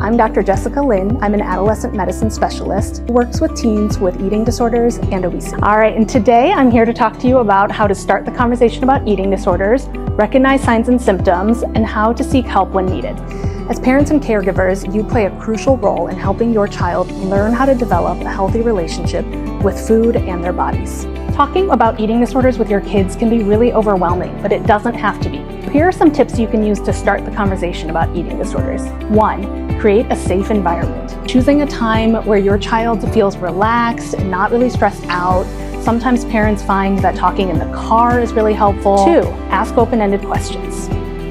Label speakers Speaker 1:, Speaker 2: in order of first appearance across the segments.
Speaker 1: I'm Dr. Jessica Lin. I'm an adolescent medicine specialist who works with teens with eating disorders and obesity. All right, and today I'm here to talk to you about how to start the conversation about eating disorders, recognize signs and symptoms, and how to seek help when needed. As parents and caregivers, you play a crucial role in helping your child learn how to develop a healthy relationship with food and their bodies. Talking about eating disorders with your kids can be really overwhelming, but it doesn't have to be. Here are some tips you can use to start the conversation about eating disorders. 1, create a safe environment. Choosing a time where your child feels relaxed and not really stressed out. Sometimes parents find that talking in the car is really helpful. 2, ask open-ended questions.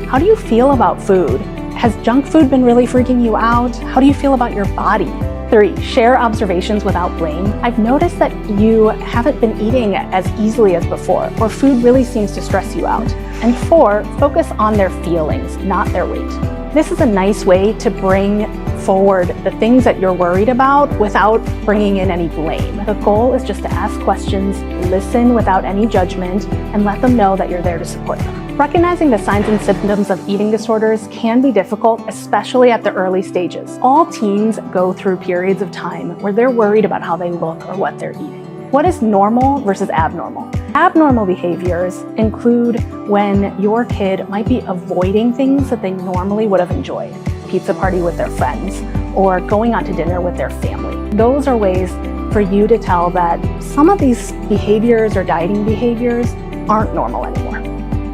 Speaker 1: How do you feel about food? Has junk food been really freaking you out? How do you feel about your body? 3, share observations without blame. I've noticed that you haven't been eating as easily as before, or food really seems to stress you out. And 4, focus on their feelings, not their weight. This is a nice way to bring forward the things that you're worried about without bringing in any blame. The goal is just to ask questions, listen without any judgment, and let them know that you're there to support them. Recognizing the signs and symptoms of eating disorders can be difficult, especially at the early stages. All teens go through periods of time where they're worried about how they look or what they're eating. What is normal versus abnormal? Abnormal behaviors include when your kid might be avoiding things that they normally would have enjoyed. Pizza party with their friends, or going out to dinner with their family. Those are ways for you to tell that some of these behaviors or dieting behaviors aren't normal anymore.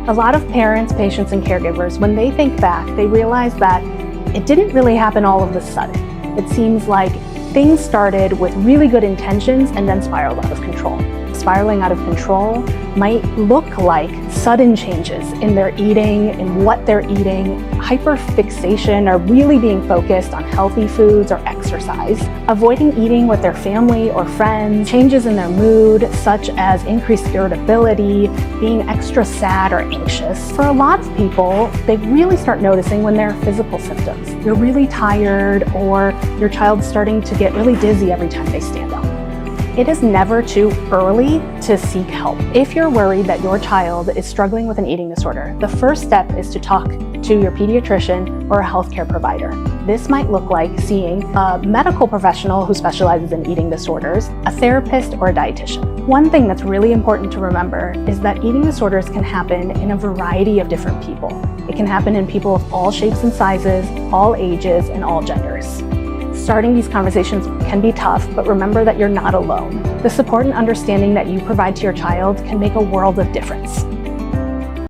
Speaker 1: A lot of parents, patients, and caregivers, when they think back, they realize that it didn't really happen all of a sudden. It seems like things started with really good intentions and then spiraled out of control. Spiraling out of control might look like sudden changes in their eating, in what they're eating, hyperfixation or really being focused on healthy foods or exercise, avoiding eating with their family or friends, changes in their mood such as increased irritability, being extra sad or anxious. For a lot of people, they really start noticing when there are physical symptoms. You're really tired, or your child's starting to get really dizzy every time they stand up. It is never too early to seek help. If you're worried that your child is struggling with an eating disorder, the first step is to talk to your pediatrician or a healthcare provider. This might look like seeing a medical professional who specializes in eating disorders, a therapist, or a dietitian. One thing that's really important to remember is that eating disorders can happen in a variety of different people. It can happen in people of all shapes and sizes, all ages, and all genders. Starting these conversations can be tough, but remember that you're not alone. The support and understanding that you provide to your child can make a world of difference.